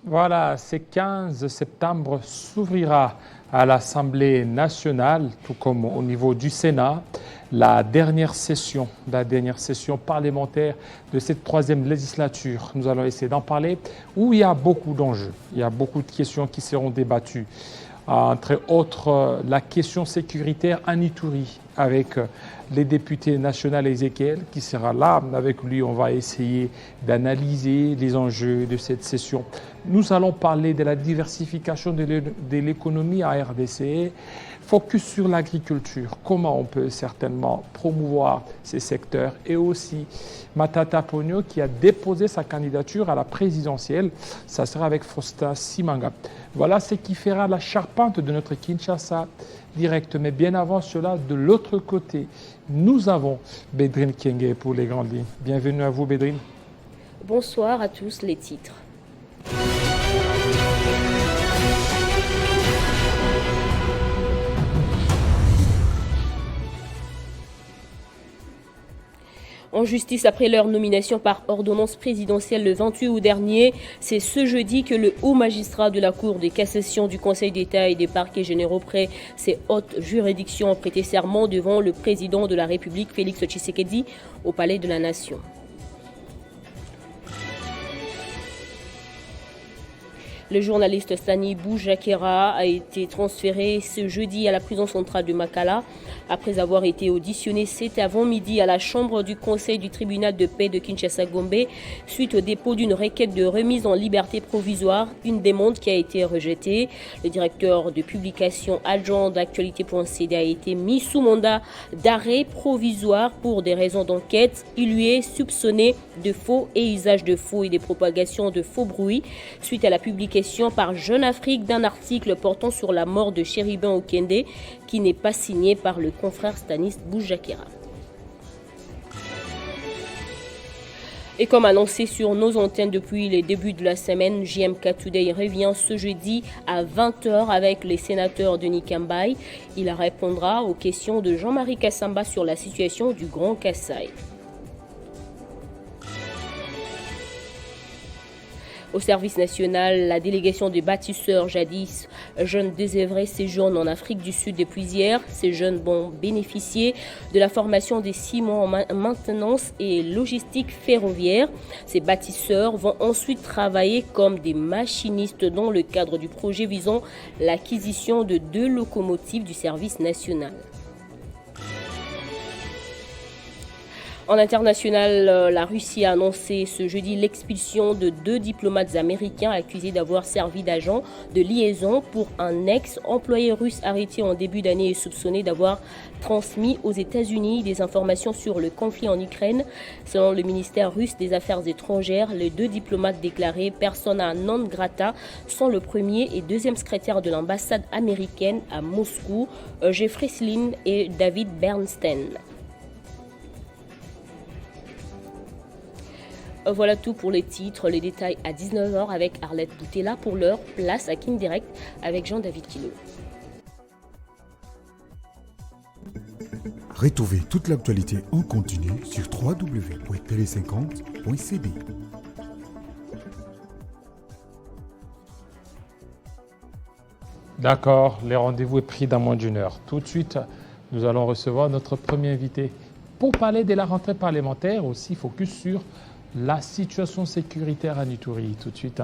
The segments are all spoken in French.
Voilà, ce 15 septembre s'ouvrira à l'Assemblée nationale, tout comme au niveau du Sénat, la dernière session parlementaire de cette troisième législature. Nous allons essayer d'en parler, où il y a beaucoup d'enjeux, il y a beaucoup de questions qui seront débattues. Entre autres, la question sécuritaire en Ituri, avec les députés nationaux Ezekiel qui sera là. Avec lui, on va essayer d'analyser les enjeux de cette session. Nous allons parler de la diversification de l'économie à RDC, focus sur l'agriculture, comment on peut certainement promouvoir ces secteurs, et aussi Matata Ponyo qui a déposé sa candidature à la présidentielle. Ça sera avec Faustin Simanga. Voilà ce qui fera la charpente de notre Kinshasa direct. Mais bien avant cela, de l'autre côté, nous avons Bédrine Kenge pour les grandes lignes. Bienvenue à vous, Bédrine. Bonsoir à tous, les titres. En justice, après leur nomination par ordonnance présidentielle le 28 août dernier, c'est ce jeudi que le haut magistrat de la Cour de cassation du Conseil d'État et des parquets généraux près ses hautes juridictions ont prêté serment devant le président de la République, Félix Tshisekedi, au Palais de la Nation. Le journaliste Sani Boujakera a été transféré ce jeudi à la prison centrale de Makala après avoir été auditionné cet avant-midi à la chambre du conseil du tribunal de paix de Kinshasa-Gombe suite au dépôt d'une requête de remise en liberté provisoire, une demande qui a été rejetée. Le directeur de publication adjoint d'actualité.cd a été mis sous mandat d'arrêt provisoire pour des raisons d'enquête. Il lui est soupçonné de faux et usage de faux et de propagation de faux bruits suite à la publication par Jeune Afrique d'un article portant sur la mort de Chérubin Okende qui n'est pas signé par le confrère Stanis Boujakera. Et comme annoncé sur nos antennes depuis les débuts de la semaine, JMK Today revient ce jeudi à 20h avec les sénateurs Denis Kambaye. Il répondra aux questions de Jean-Marie Kassamba sur la situation du Grand Kassai. Au service national, la délégation des bâtisseurs jadis jeunes désœuvrés séjourne en Afrique du Sud depuis hier. Ces jeunes vont bénéficier de la formation des 6 mois en maintenance et logistique ferroviaire. Ces bâtisseurs vont ensuite travailler comme des machinistes dans le cadre du projet visant l'acquisition de 2 locomotives du service national. En international, la Russie a annoncé ce jeudi l'expulsion de 2 diplomates américains accusés d'avoir servi d'agents de liaison pour un ex-employé russe arrêté en début d'année et soupçonné d'avoir transmis aux États-Unis des informations sur le conflit en Ukraine. Selon le ministère russe des Affaires étrangères, les 2 diplomates déclarés persona non grata sont le premier et deuxième secrétaire de l'ambassade américaine à Moscou, Jeffrey Slin et David Bernstein. Voilà tout pour les titres, les détails à 19h avec Arlette Boutella. Pour l'heure, place à King Direct avec Jean-David Kilo. Retrouvez toute l'actualité en continu sur www.tv50.cd. D'accord, les rendez-vous est pris dans moins d'une heure. Tout de suite, nous allons recevoir notre premier invité pour parler de la rentrée parlementaire, aussi focus sur la situation sécuritaire en Ituri. Tout de suite.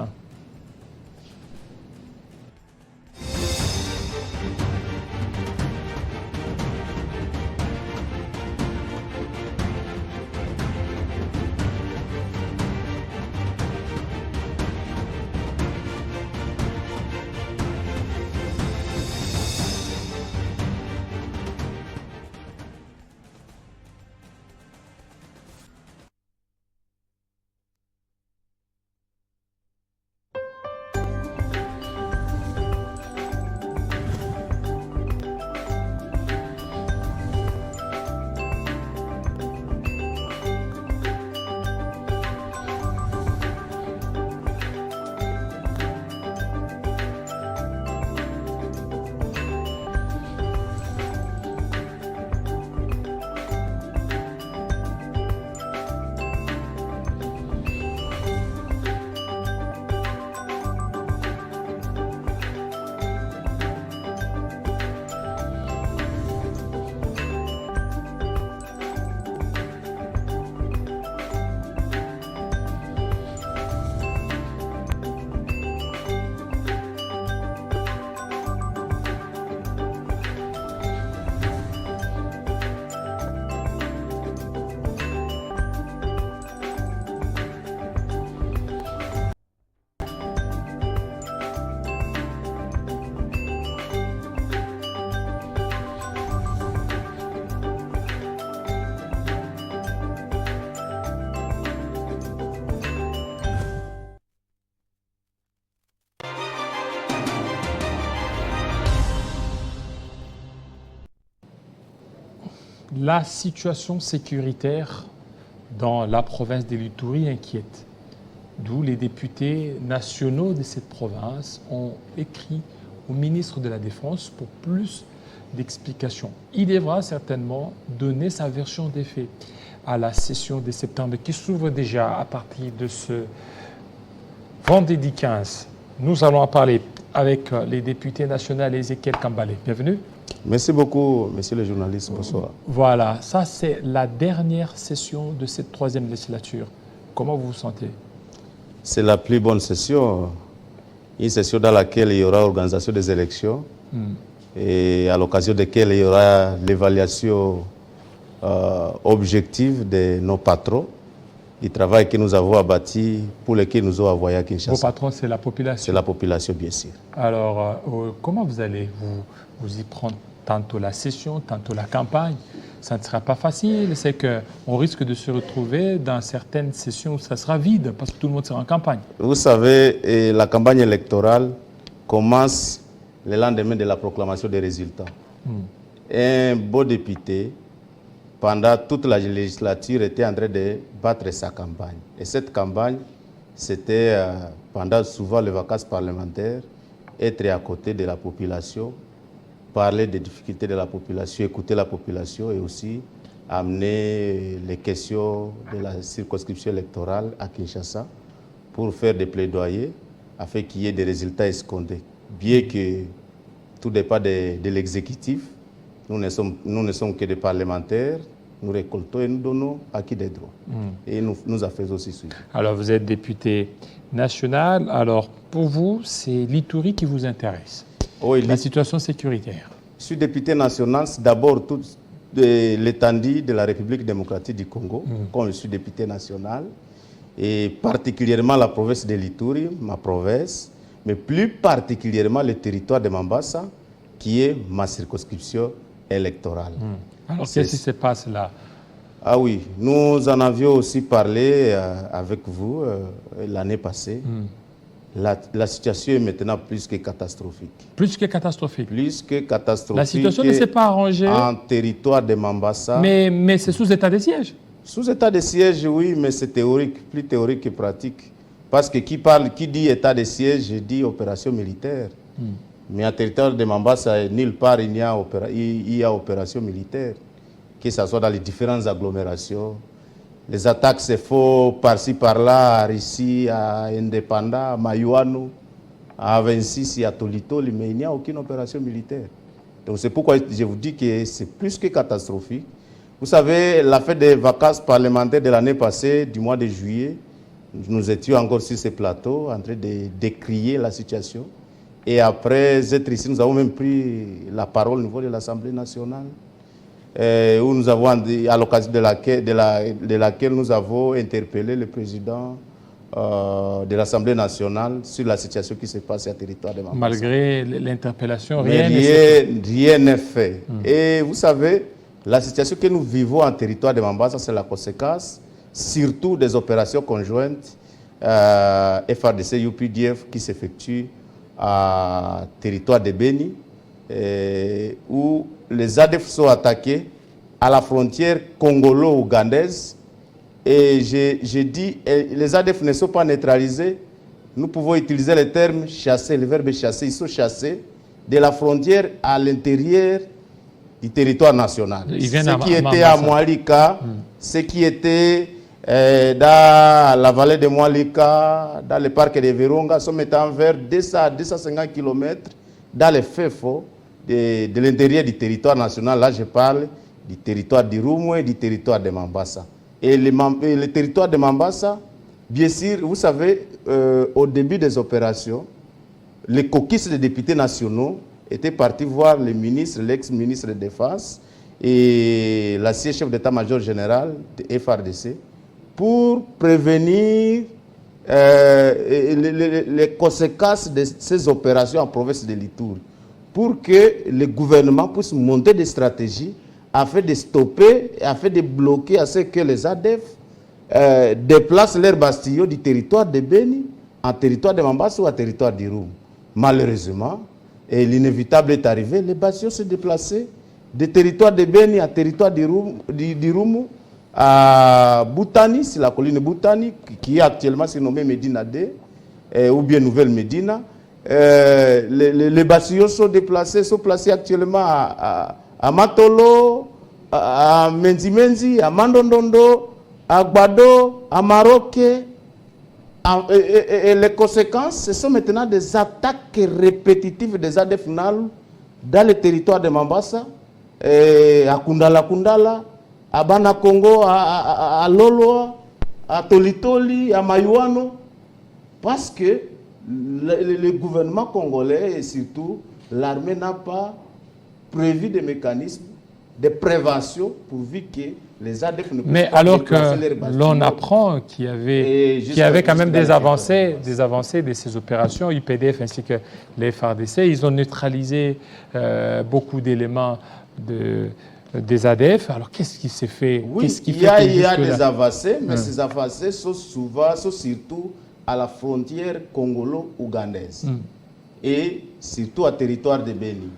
La situation sécuritaire dans la province de l'Ituri inquiète, d'où les députés nationaux de cette province ont écrit au ministre de la Défense pour plus d'explications. Il devra certainement donner sa version des faits à la session de septembre qui s'ouvre déjà à partir de ce vendredi 15. Nous allons en parler avec les députés nationaux Ezekiel Kambale. Bienvenue. Merci beaucoup, monsieur le journaliste. Bonsoir. Voilà, ça c'est la dernière session de cette troisième législature. Comment vous vous sentez? C'est la plus bonne session, une session dans laquelle il y aura organisation des élections et à l'occasion de laquelle il y aura l'évaluation objective de nos patrons, du travail que nous avons abattu pour lequel nous avons envoyé à Kinshasa. Vos patrons, c'est la population? C'est la population, bien sûr. Alors, comment vous allez vous y prendre tantôt la session, tantôt la campagne? Ça ne sera pas facile, c'est qu'on risque de se retrouver dans certaines sessions où ça sera vide parce que tout le monde sera en campagne. Vous savez, la campagne électorale commence le lendemain de la proclamation des résultats. Un beau député, pendant toute la législature, était en train de battre sa campagne. Et cette campagne, c'était pendant souvent les vacances parlementaires, être à côté de la population, parler des difficultés de la population, écouter la population et aussi amener les questions de la circonscription électorale à Kinshasa pour faire des plaidoyers afin qu'il y ait des résultats escomptés. Bien que tout dépend de l'exécutif, nous ne sommes que des parlementaires, nous récoltons et nous donnons acquis des droits. Et nous affaires aussi suivre. Alors vous êtes député national, alors pour vous, c'est l'Ituri qui vous intéresse? Oui, la situation sécuritaire. Je suis député national, c'est d'abord toute l'étendue de la République démocratique du Congo, comme je suis député national, et particulièrement la province de l'Ituri, ma province, mais plus particulièrement le territoire de Mambasa, qui est ma circonscription électorale. Alors qu'est-ce qui se passe là? Ah oui, nous en avions aussi parlé avec vous l'année passée. La situation est maintenant plus que catastrophique. Plus que catastrophique? Plus que catastrophique. La situation ne s'est pas arrangée en territoire de Mambasa. Mais c'est sous état de siège? Sous état de siège, oui, mais c'est théorique, plus théorique que pratique. Parce que qui dit état de siège, dit opération militaire. Mais en territoire de Mambasa, nulle part il y a opération militaire, que ce soit dans les différentes agglomérations. Les attaques se font par-ci, par-là, à Rissi, à Indépendant, à Mayouanou, à 26 et à Tolitoli, mais il n'y a aucune opération militaire. Donc c'est pourquoi je vous dis que c'est plus que catastrophique. Vous savez, la fête des vacances parlementaires de l'année passée, du mois de juillet, nous étions encore sur ces plateaux en train de décrier la situation. Et après être ici, nous avons même pris la parole au niveau de l'Assemblée nationale, où nous avons, à l'occasion de laquelle nous avons interpellé le président de l'Assemblée nationale sur la situation qui se passe sur le territoire de Mambasa. Malgré l'interpellation, rien n'est fait. Et vous savez, la situation que nous vivons en territoire de Mambasa, c'est la conséquence surtout des opérations conjointes FARDC UPDF qui s'effectuent à territoire de Beni, où les ADF sont attaqués à la frontière congolo-ougandaise. Et j'ai dit, les ADF ne sont pas neutralisés. Nous pouvons utiliser le terme chasser, le verbe chasser. Ils sont chassés de la frontière à l'intérieur du territoire national. Ceux qui étaient à Moalika, ceux qui étaient dans la vallée de Moalika, dans le parc de Virunga, sont maintenant vers 200 à 250 km dans les FEFO de l'intérieur du territoire national. Là, je parle du territoire d'Irumu et du territoire de Mambasa. Et le territoire de Mambasa, bien sûr, vous savez, au début des opérations, les caucus des députés nationaux étaient partis voir le ministre, l'ex-ministre de Défense et l'ancien chef d'état-major général de FARDC pour prévenir les conséquences de ces opérations en province de l'Ituri, pour que le gouvernement puisse monter des stratégies afin de stopper, afin de bloquer, à ce que les ADF déplacent leurs bastillons du territoire de Beni en territoire de Mambasa ou en territoire d'Irumu. Malheureusement, et l'inévitable est arrivé, les bastillons se déplaçaient des territoires de Beni à territoire d'Irumu, à Boutani, c'est la colline Boutani, qui est actuellement surnommée Medina D, ou bien Nouvelle Medina. Les bâtiments sont placés actuellement à Matolo, à Menzi, à Mandondondo, à Gbado, à Maroc. Et les conséquences, ce sont maintenant des attaques répétitives des ADF NALU dans le territoire de Mambasa, à Kundala, à Bana Congo, à Lolo, à Tolitoli, à Mayuano, parce que le gouvernement congolais et surtout l'armée n'a pas prévu des mécanismes de prévention pourvu que les ADF ne puissent Mais pas alors déplacer leurs que bâtiments. l'on apprend qu'il y avait quand même des avancées de ces opérations, UPDF ainsi que les FARDC, ils ont neutralisé beaucoup d'éléments des ADF. Alors qu'est-ce qui s'est fait? Oui, il y a des avancées, mais ces avancées sont surtout à la frontière congolo-ougandaise et surtout à territoire de Beni.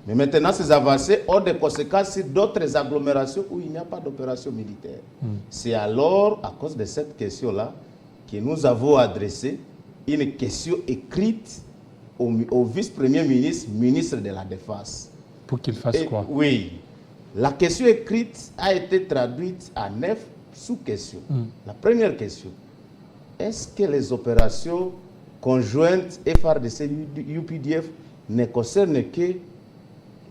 Mais maintenant, ces avancées ont des conséquences sur d'autres agglomérations où il n'y a pas d'opération militaire. C'est alors, à cause de cette question-là, que nous avons adressé une question écrite au vice-premier ministre, ministre de la Défense. Pour qu'il fasse quoi? Oui. La question écrite a été traduite en 9 sous-questions. La première question, est-ce que les opérations conjointes FARDC-UPDF ne concernent que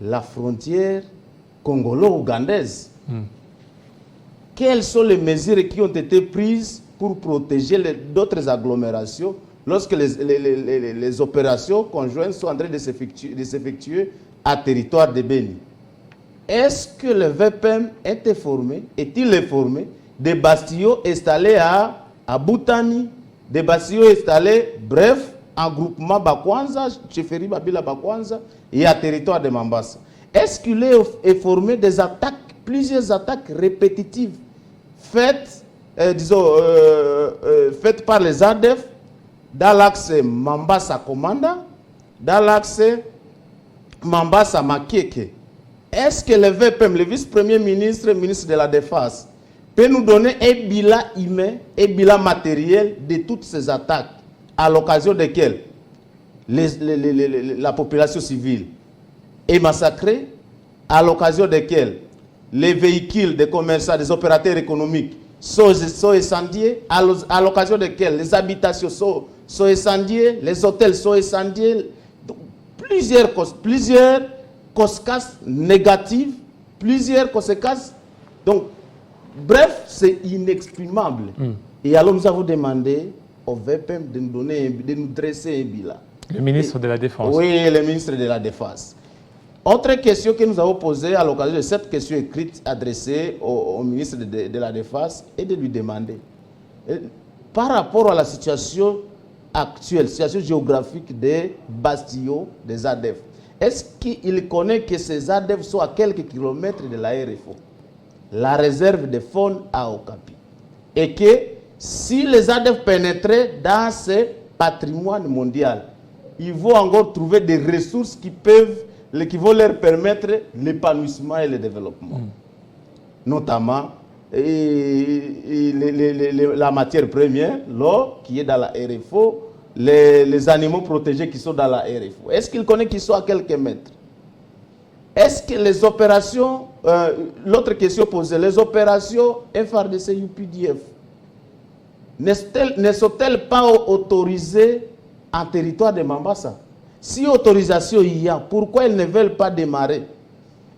la frontière congolo-ougandaise? Quelles sont les mesures qui ont été prises pour protéger d'autres agglomérations lorsque les opérations conjointes sont en train de s'effectuer à territoire de Beni? Est-ce que le VPM est-il informé des bastions installés à Boutani, des bastions installés, bref, en groupement Bakwanza, Cheferi Babila Bakwanza et à territoire de Mambasa? Est-ce qu'il est informé des attaques, plusieurs attaques répétitives faites, faites par les ADF dans l'axe Mambasa-Komanda, dans l'axe Mambasa-Makeke? Est-ce que le VPM, le vice-premier ministre, ministre de la Défense, peut nous donner un bilan humain, un bilan matériel de toutes ces attaques, à l'occasion desquelles la population civile est massacrée, à l'occasion desquelles les véhicules des commerçants, des opérateurs économiques sont incendiés, à l'occasion desquelles les habitations sont incendiées, les hôtels sont incendiés, plusieurs conséquences négatives, plusieurs conséquences. Donc, bref, c'est inexprimable. Et alors, nous avons demandé au VPM de nous dresser un bilan. Le ministre de la Défense. Oui, le ministre de la Défense. Autre question que nous avons posée à l'occasion de cette question écrite adressée au ministre de la Défense est de lui demander, par rapport à la situation actuelle, situation géographique des bastions des ADF, est-ce qu'il connaît que ces ADF sont à quelques kilomètres de la RFO, la réserve de faune à Okapi, et que si les ADF pénétraient dans ce patrimoine mondial, ils vont encore trouver des ressources qui vont leur permettre l'épanouissement et le développement. Notamment la matière première, l'eau qui est dans la RFO, les animaux protégés qui sont dans la RFO. Est-ce qu'il connaît qu'ils sont à quelques mètres? Est-ce que les opérations, l'autre question posée, les opérations FARDC-UPDF ne sont-elles pas autorisées en territoire de Mambasa? Si autorisation il y a, pourquoi elles ne veulent pas démarrer?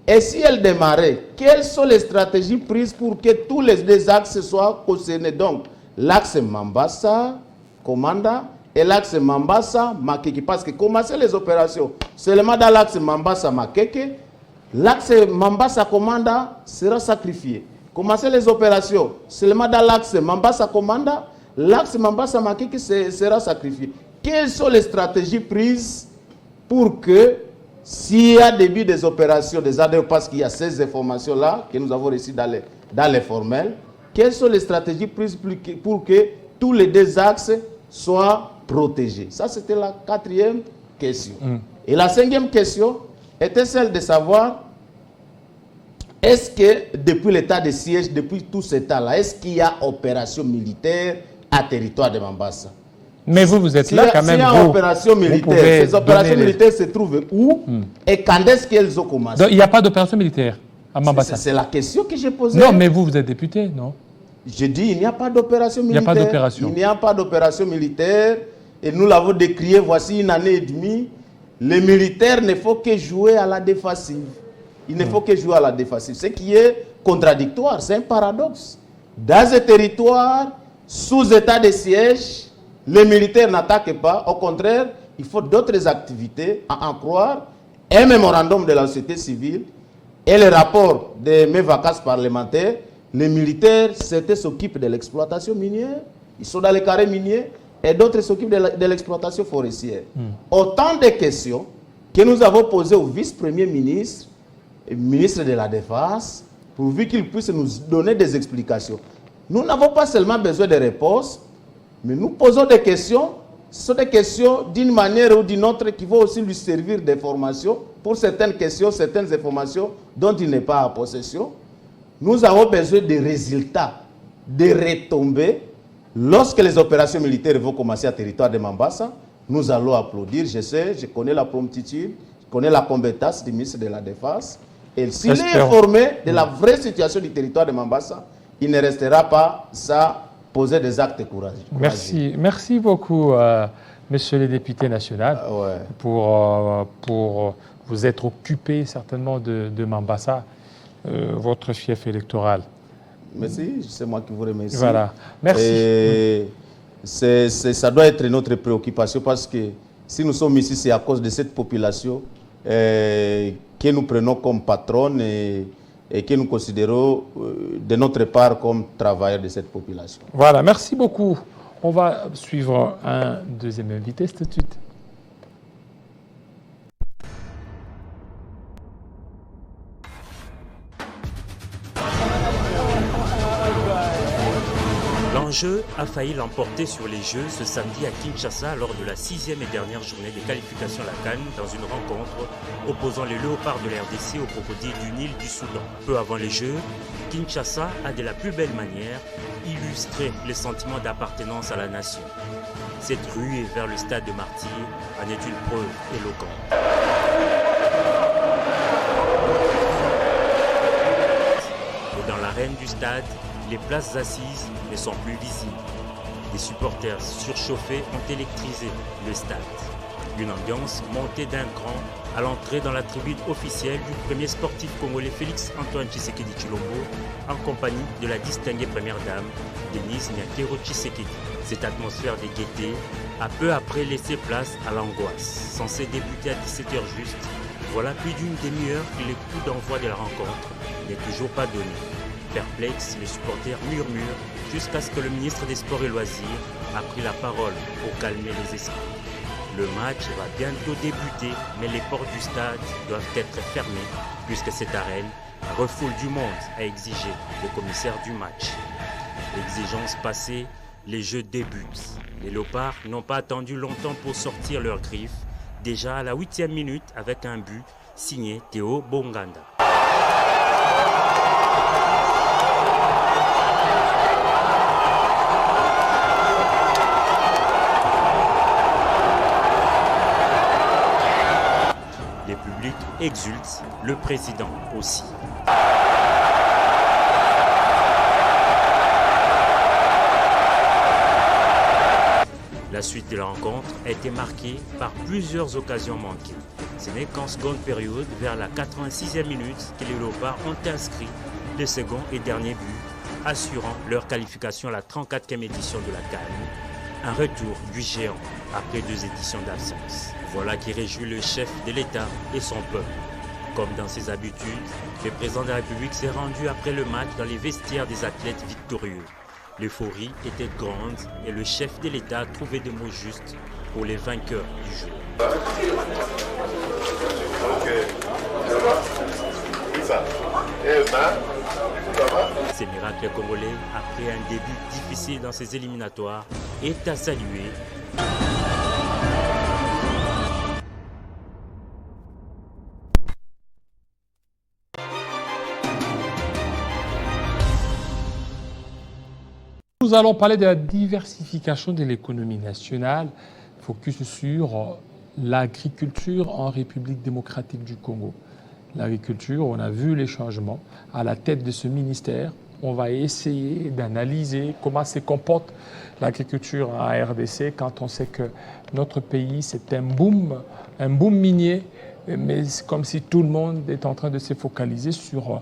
Et si elles démarraient, quelles sont les stratégies prises pour que tous les deux axes soient concernés? Donc, l'axe Mambasa-Komanda et l'axe Mambasa-Makeke. Parce que commencer les opérations seulement dans l'axe Mambasa-Makeke, l'axe Mambasa-Komanda sera sacrifié. Commencer les opérations seulement dans l'axe Mambasa-Komanda, l'axe Mambasa-Makeke sera sacrifié. Quelles sont les stratégies prises pour que, s'il y a début des opérations des ADF, parce qu'il y a ces informations-là que nous avons reçues dans les formels, quelles sont les stratégies prises pour que tous les deux axes soient protégés? Ça, c'était la 4e question. Et la 5e question était celle de savoir est-ce que depuis l'état de siège, depuis tout ce temps-là, est-ce qu'il y a opération militaire à territoire de Mambasa? Mais vous êtes là quand même. S'il y a opération militaire, ces opérations militaires se trouvent où et quand est-ce qu'elles ont commencé? Donc, il n'y a pas d'opération militaire à Mambasa. C'est la question que j'ai posée. Non, mais vous êtes député, non? Je dis, il n'y a pas d'opération militaire. Il n'y a pas d'opération. Il n'y a pas d'opération militaire. Et nous l'avons décrié voici une année et demie. Les militaires ne font que jouer à la défensive. Il ne faut que jouer à la défensive. Ce qui est contradictoire, c'est un paradoxe. Dans ce territoire, sous état de siège, les militaires n'attaquent pas. Au contraire, il faut d'autres activités, à en croire. Un mémorandum de la société civile et le rapport de mes vacances parlementaires. Les militaires, certains s'occupent de l'exploitation minière, ils sont dans les carrés miniers, et d'autres s'occupent de l'exploitation forestière. Autant de questions que nous avons posées au vice-premier ministre, et ministre de la Défense, pourvu qu'il puisse nous donner des explications. Nous n'avons pas seulement besoin de réponses, mais nous posons des questions. Ce sont des questions d'une manière ou d'une autre qui vont aussi lui servir d'information pour certaines questions, certaines informations dont il n'est pas en possession. Nous avons besoin de résultats, de retombées. Lorsque les opérations militaires vont commencer à territoire de Mambasa, nous allons applaudir. Je sais, je connais la promptitude, je connais la compétence du ministre de la Défense. Et s'il est informé de la vraie situation du territoire de Mambasa, il ne restera pas sans poser des actes courageux. Merci beaucoup, monsieur le député national, pour vous être occupé certainement de Mambasa. Votre fief électoral. Merci, c'est moi qui vous remercie. Voilà, merci. Et ça doit être notre préoccupation parce que si nous sommes ici, c'est à cause de cette population que nous prenons comme patronne et que nous considérons de notre part comme travailleurs de cette population. Voilà, merci beaucoup. On va suivre un deuxième invité tout de suite. L'enjeu a failli l'emporter sur les Jeux ce samedi à Kinshasa lors de la 6e et dernière journée des qualifications à la CAN dans une rencontre opposant les léopards de la RDC aux crocodiles du Nil du Soudan. Peu avant les Jeux, Kinshasa a de la plus belle manière illustré les sentiments d'appartenance à la nation. Cette ruée vers le stade de Martyrs en est une preuve éloquente. Et dans l'arène du stade, les places assises ne sont plus visibles. Des supporters surchauffés ont électrisé le stade. Une ambiance montée d'un cran à l'entrée dans la tribune officielle du premier sportif congolais Félix-Antoine Tshisekedi Tshilombo en compagnie de la distinguée première dame Denise Nyakero Tshisekedi. Cette atmosphère de gaieté a peu après laissé place à l'angoisse. Censé débuter à 17h juste, voilà plus d'une demi-heure que le coup d'envoi de la rencontre n'est toujours pas donné. Perplexes, les supporters murmurent jusqu'à ce que le ministre des Sports et Loisirs a pris la parole pour calmer les esprits. Le match va bientôt débuter, mais les portes du stade doivent être fermées puisque cette arène refoule du monde a exigé le commissaire du match. L'exigence passée, les jeux débutent. Les léopards n'ont pas attendu longtemps pour sortir leurs griffes, déjà à la 8e minute avec un but signé Théo Bonganda. Le public exulte, le président aussi. La suite de la rencontre a été marquée par plusieurs occasions manquées. Ce n'est qu'en seconde période, vers la 86e minute, que les léopards ont inscrit le second et dernier but, assurant leur qualification à la 34e édition de la CAN. Un retour du géant après 2 éditions d'absence. Voilà qui réjouit le chef de l'État et son peuple. Comme dans ses habitudes, le président de la République s'est rendu après le match dans les vestiaires des athlètes victorieux. L'euphorie était grande et le chef de l'État a trouvé des mots justes pour les vainqueurs du jeu. Ce miracle congolais, après un début difficile dans ses éliminatoires, est à saluer. Nous allons parler de la diversification de l'économie nationale, focus sur l'agriculture en République démocratique du Congo. L'agriculture, on a vu les changements à la tête de ce ministère. On va essayer d'analyser comment se comporte l'agriculture en RDC quand on sait que notre pays, c'est un boom minier, mais c'est comme si tout le monde est en train de se focaliser sur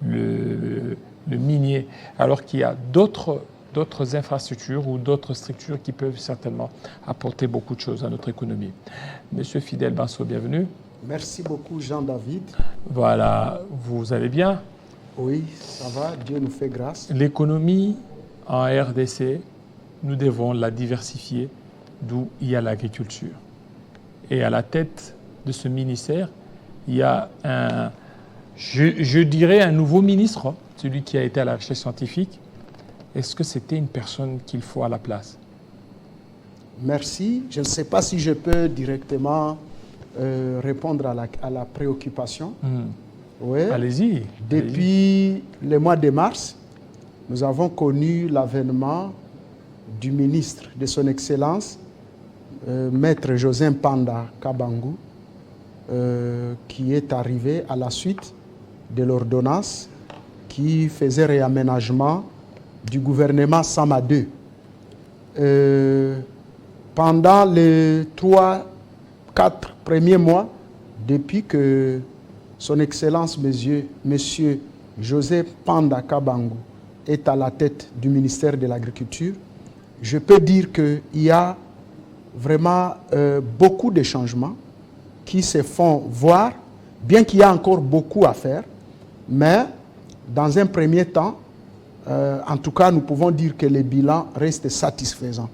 le minier, alors qu'il y a d'autres infrastructures ou d'autres structures qui peuvent certainement apporter beaucoup de choses à notre économie. Monsieur Fidel Banso, bienvenue. Merci beaucoup Jean-David. Voilà, vous allez bien? Oui, ça va, Dieu nous fait grâce. L'économie en RDC, nous devons la diversifier, d'où il y a l'agriculture. Et à la tête de ce ministère, il y a je dirais un nouveau ministre, celui qui a été à la recherche scientifique. Est-ce que c'était une personne qu'il faut à la place? Merci. Je ne sais pas si je peux directement répondre à la préoccupation. Oui. Allez-y. Depuis le mois de mars, nous avons connu l'avènement du ministre de son Excellence, Maître José Mpanda Kabangu, qui est arrivé à la suite de l'ordonnance qui faisait réaménagement du gouvernement Sama II. Pendant les 3-4 premiers mois, depuis que son Excellence Monsieur José Mpanda Kabangu est à la tête du ministère de l'Agriculture, je peux dire qu'il y a vraiment beaucoup de changements qui se font voir, bien qu'il y a encore beaucoup à faire, mais dans un premier temps, en tout cas, nous pouvons dire que le bilan reste satisfaisant.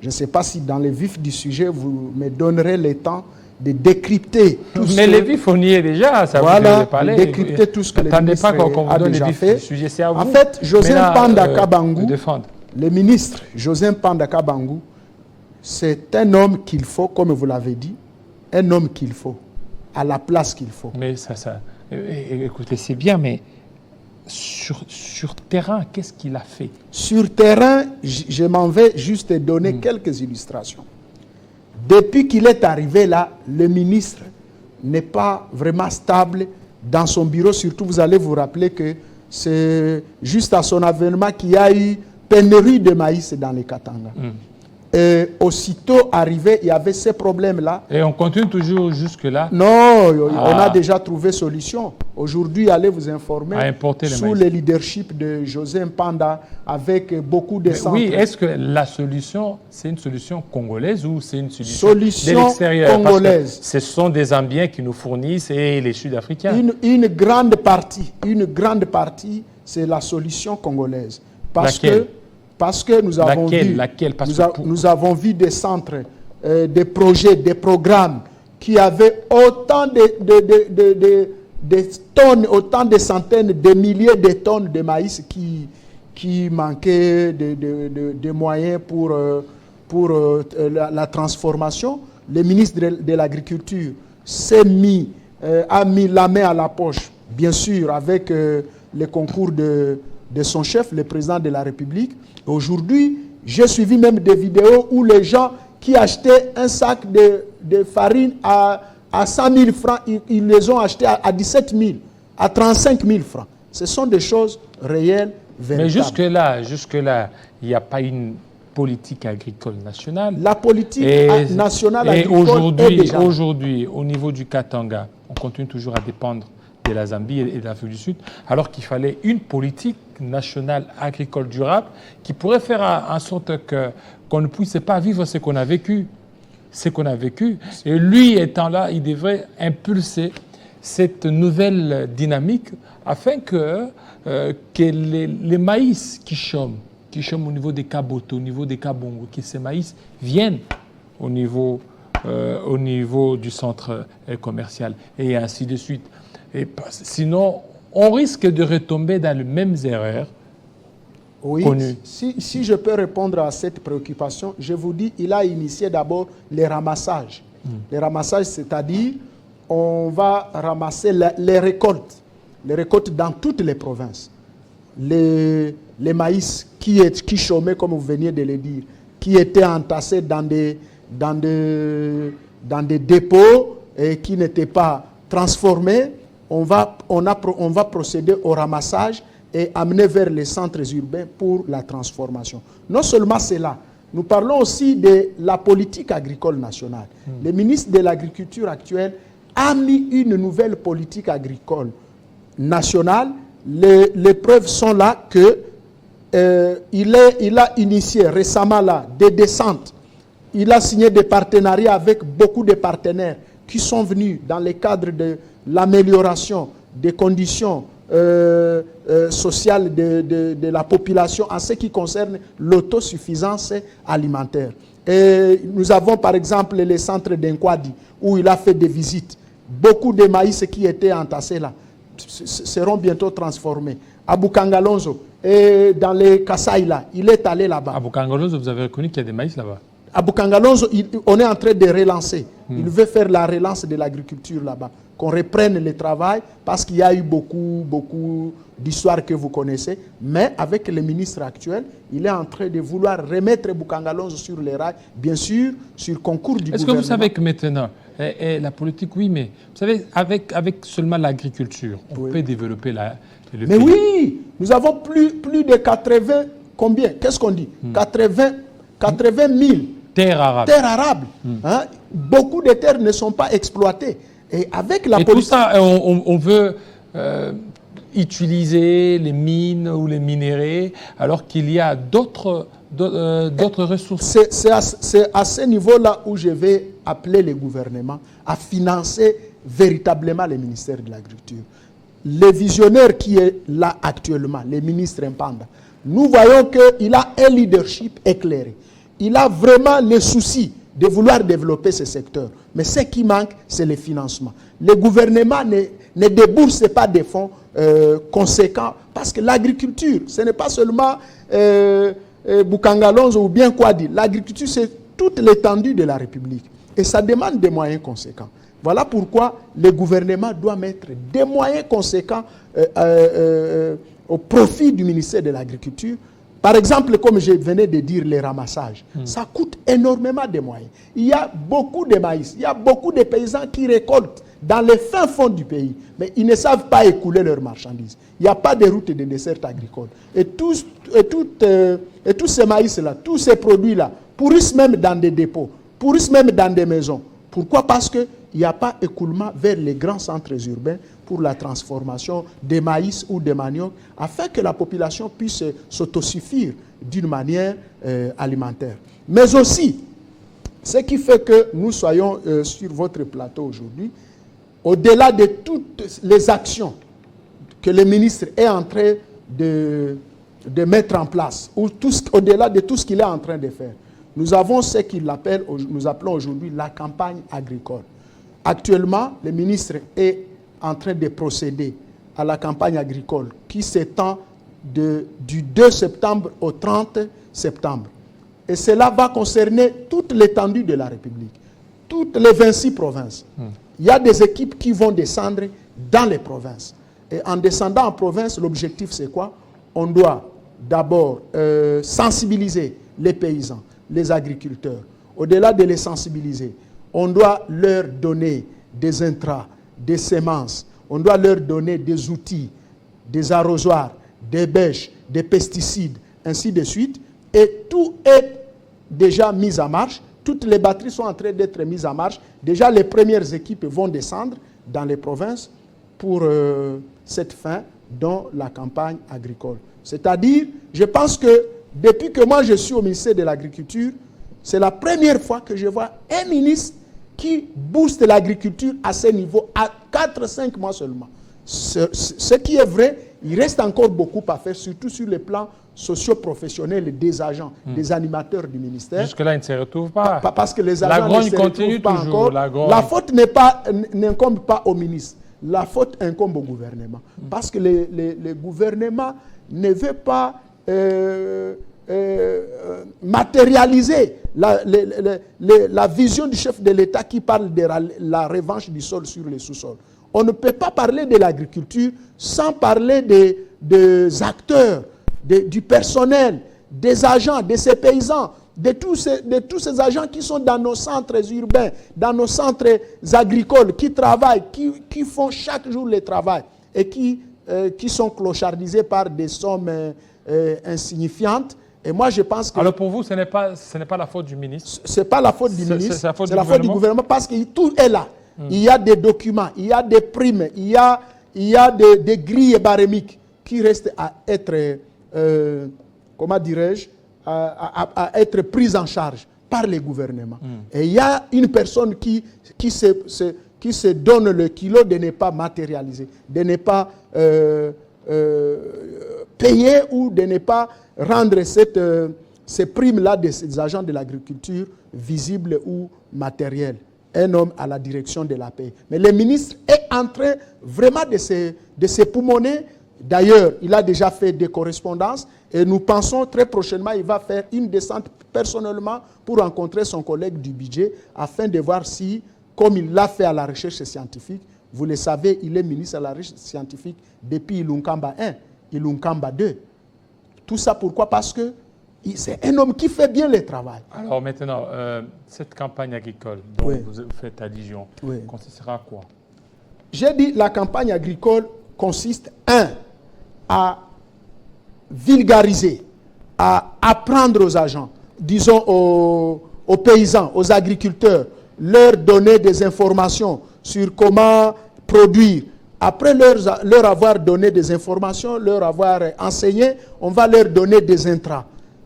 Je ne sais pas si dans le vif du sujet, vous me donnerez le temps de décrypter tout ce que... Mais le vif, on y est déjà, ça voilà, vous parler. Décrypter tout ce que le ministre a déjà fait. Sujet, c'est à vous. En fait, José Mpanda Kabangu, défendre. le ministre José Mpanda Kabangu, c'est un homme qu'il faut, comme vous l'avez dit, un homme qu'il faut, à la place qu'il faut. Mais écoutez, c'est bien, mais sur terrain, qu'est-ce qu'il a fait? Sur terrain, je m'en vais juste donner quelques illustrations. Depuis qu'il est arrivé là, le ministre n'est pas vraiment stable dans son bureau. Surtout, vous allez vous rappeler que c'est juste à son avènement qu'il y a eu pénurie de maïs dans les Katanga. Et aussitôt arrivé, il y avait ces problèmes-là. Et on continue toujours jusque-là? Non, on a déjà trouvé solution. Aujourd'hui, allez vous informer sous le leadership de José Mpanda avec beaucoup de centres. Oui, est-ce que la solution, c'est une solution congolaise ou c'est une solution de l'extérieur? Congolaise. Ce sont des Zambiens qui nous fournissent et les Sud-Africains. Une grande partie, c'est la solution congolaise. Parce que nous avons nous avons vu des centres, des projets, des programmes qui avaient autant de tonnes, autant de centaines, de milliers de tonnes de maïs qui manquaient de moyens pour la transformation. Le ministre de l'Agriculture a mis la main à la poche, bien sûr, avec le concours de son chef, le président de la République. Aujourd'hui, j'ai suivi même des vidéos où les gens qui achetaient un sac de farine à 100 000 francs, ils les ont achetés à 17 000, à 35 000 francs. Ce sont des choses réelles, véritables. Mais jusque-là, il n'y a pas une politique agricole nationale. La politique nationale agricole est déjà... Aujourd'hui, au niveau du Katanga, on continue toujours à dépendre de la Zambie et de l'Afrique du Sud, alors qu'il fallait une politique nationale agricole durable qui pourrait faire en sorte qu'on ne puisse pas vivre ce qu'on a vécu. Et lui étant là, il devrait impulser cette nouvelle dynamique afin que les maïs qui chôment au niveau des Kaboto, au niveau des Kabongo, que ces maïs viennent au niveau du centre commercial et ainsi de suite. Et sinon, on risque de retomber dans les mêmes erreurs connues. Si je peux répondre à cette préoccupation, je vous dis, il a initié d'abord les ramassages. Les ramassages, c'est-à-dire, on va ramasser les récoltes dans toutes les provinces. les maïs qui chômaient, comme vous veniez de le dire, qui étaient entassés dans des dépôts et qui n'étaient pas transformés, on va procéder au ramassage et amener vers les centres urbains pour la transformation. Non seulement cela, nous parlons aussi de la politique agricole nationale. Le ministre de l'Agriculture actuel a mis une nouvelle politique agricole nationale. Les preuves sont là que il a initié récemment là, des descentes. Il a signé des partenariats avec beaucoup de partenaires qui sont venus dans le cadre de l'amélioration des conditions sociales de la population en ce qui concerne l'autosuffisance alimentaire. Et nous avons par exemple les centres d'Enkwadi où il a fait des visites. Beaucoup de maïs qui étaient entassés là seront bientôt transformés. À Bukangalonzo et dans les Kasaï là, il est allé là-bas. À Bukangalonzo, vous avez reconnu qu'il y a des maïs là-bas? À Bukangalonzo, on est en train de relancer. Il veut faire la relance de l'agriculture là-bas. Qu'on reprenne le travail parce qu'il y a eu beaucoup d'histoires que vous connaissez. Mais avec le ministre actuel, il est en train de vouloir remettre Bukangalonzo sur les rails, bien sûr, sur concours du gouvernement. Est-ce que vous savez que maintenant, la politique, oui, mais vous savez, avec seulement l'agriculture, on peut développer le pays. Oui, nous avons plus de 80, combien? Qu'est-ce qu'on dit? 80 000 terres arables. Hein? Beaucoup de terres ne sont pas exploitées. Et avec la politique... tout ça, on veut utiliser les mines ou les minéraux alors qu'il y a d'autres ressources. C'est à ce niveau-là où je vais appeler le gouvernement à financer véritablement le ministère de l'Agriculture. Le visionnaire qui est là actuellement, le ministre Mpanda, nous voyons qu'il a un leadership éclairé. Il a vraiment le souci de vouloir développer ce secteur. Mais ce qui manque, c'est le financement. Le gouvernement ne débourse pas des fonds conséquents parce que l'agriculture, ce n'est pas seulement Bukangalonzo ou bien Kwadi. L'agriculture, c'est toute l'étendue de la République. Et ça demande des moyens conséquents. Voilà pourquoi le gouvernement doit mettre des moyens conséquents au profit du ministère de l'Agriculture. Par exemple, comme je venais de dire, les ramassages, ça coûte énormément de moyens. Il y a beaucoup de maïs, il y a beaucoup de paysans qui récoltent dans les fins fonds du pays, mais ils ne savent pas écouler leurs marchandises. Il n'y a pas de route de dessert agricole. Et tous ces maïs-là, tous ces produits-là, pourrissent même dans des dépôts, pourrissent même dans des maisons. Pourquoi? Parce qu'il n'y a pas écoulement vers les grands centres urbains pour la transformation des maïs ou des maniocs, afin que la population puisse s'autosuffire d'une manière alimentaire. Mais aussi, ce qui fait que nous soyons sur votre plateau aujourd'hui, au-delà de toutes les actions que le ministre est en train de mettre en place, ou au-delà de tout ce qu'il est en train de faire, nous avons ce nous appelons aujourd'hui la campagne agricole. Actuellement, le ministre est en train de procéder à la campagne agricole qui s'étend du 2 septembre au 30 septembre. Et cela va concerner toute l'étendue de la République, toutes les 26 provinces. Il y a des équipes qui vont descendre dans les provinces. Et en descendant en province, l'objectif c'est quoi? On doit d'abord sensibiliser les paysans, les agriculteurs. Au-delà de les sensibiliser, on doit leur donner des intrants, des semences, on doit leur donner des outils, des arrosoirs, des bêches, des pesticides, ainsi de suite. Et tout est déjà mis en marche. Toutes les batteries sont en train d'être mises en marche. Déjà, les premières équipes vont descendre dans les provinces pour cette fin, dont la campagne agricole. C'est-à-dire, je pense que depuis que moi je suis au ministère de l'Agriculture, c'est la première fois que je vois un ministre qui booste l'agriculture à ce niveau, à 4-5 mois seulement. Ce qui est vrai, il reste encore beaucoup à faire, surtout sur le plan socio-professionnel des agents, des animateurs du ministère. Jusque-là, ils ne se retrouvent pas. Parce que les agents ne se retrouvent pas encore. La faute n'incombe pas au ministre. La faute incombe au gouvernement. Parce que le gouvernement ne veut pas matérialiser la vision du chef de l'État qui parle de la revanche du sol sur les sous-sols. On ne peut pas parler de l'agriculture sans parler des acteurs, du personnel, des agents, de ces paysans, de tous ces agents qui sont dans nos centres urbains, dans nos centres agricoles, qui travaillent, qui font chaque jour le travail et qui sont clochardisés par des sommes insignifiantes. Et moi, je pense que... Alors pour vous, ce n'est pas la faute du ministre? Ce n'est pas la faute du ministre, c'est la faute du gouvernement parce que tout est là. Il y a des documents, il y a des primes, il y a des grilles barémiques qui restent à être, comment dirais-je, à être prises en charge par les gouvernements. Et il y a une personne qui se donne le kilo de ne pas matérialiser, de ne pas payer ou de ne pas rendre ces primes-là des agents de l'agriculture visibles ou matérielles. Un homme à la direction de la paix. Mais le ministre est en train vraiment de se poumonner. D'ailleurs, il a déjà fait des correspondances et nous pensons très prochainement il va faire une descente personnellement pour rencontrer son collègue du budget afin de voir si, comme il l'a fait à la recherche scientifique, vous le savez, il est ministre à la recherche scientifique depuis Ilunkamba 1, Ilunkamba 2. Tout ça pourquoi? Parce que c'est un homme qui fait bien le travail. Alors maintenant, cette campagne agricole dont vous faites allusion, consistera à quoi? J'ai dit la campagne agricole consiste, à vulgariser, à apprendre aux agents, disons aux paysans, aux agriculteurs, leur donner des informations sur comment produire. Après leur avoir donné des informations, leur avoir enseigné, on va leur donner des intrants,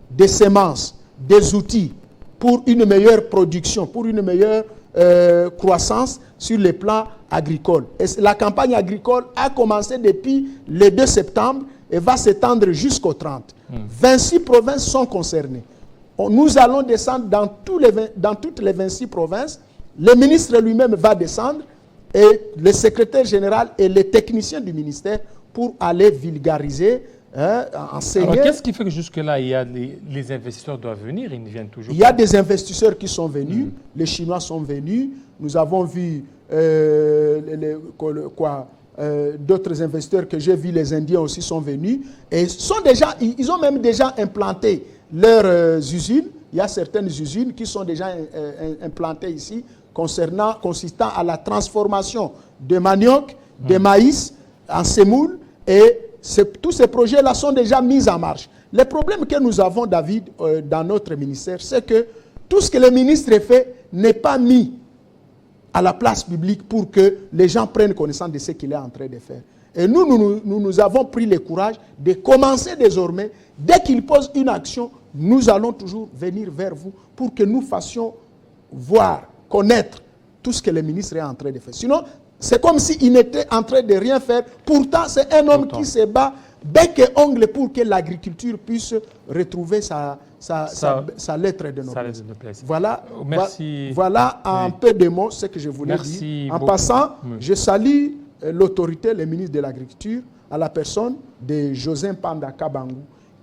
des semences, des outils pour une meilleure production, pour une meilleure croissance sur les plans agricoles. Et la campagne agricole a commencé depuis le 2 septembre et va s'étendre jusqu'au 30. 26 provinces sont concernées. Nous allons descendre dans toutes les 26 provinces. Le ministre lui-même va descendre et le secrétaire général et les techniciens du ministère pour aller vulgariser, enseigner. Alors qu'est-ce qui fait que jusque-là, les investisseurs doivent venir, ils ne viennent toujours pas? Il y a des investisseurs qui sont venus, les Chinois sont venus, nous avons vu d'autres investisseurs que j'ai vus, les Indiens aussi sont venus, et ils ont même déjà implanté leurs usines. Il y a certaines usines qui sont déjà implantées ici, consistant à la transformation de manioc, de maïs en semoule, et tous ces projets-là sont déjà mis en marche. Le problème que nous avons, David, dans notre ministère, c'est que tout ce que le ministre fait n'est pas mis à la place publique pour que les gens prennent connaissance de ce qu'il est en train de faire. Et nous avons pris le courage de commencer désormais, dès qu'il pose une action, nous allons toujours venir vers vous pour que nous fassions voir, connaître tout ce que le ministre est en train de faire. Sinon, c'est comme s'il était en train de rien faire. Pourtant, c'est un homme qui se bat bec et ongle pour que l'agriculture puisse retrouver sa lettre de noblesse. Voilà, voilà en peu de mots ce que je voulais dire. En passant, je salue l'autorité, le ministre de l'Agriculture, à la personne de José Panda Kabangu,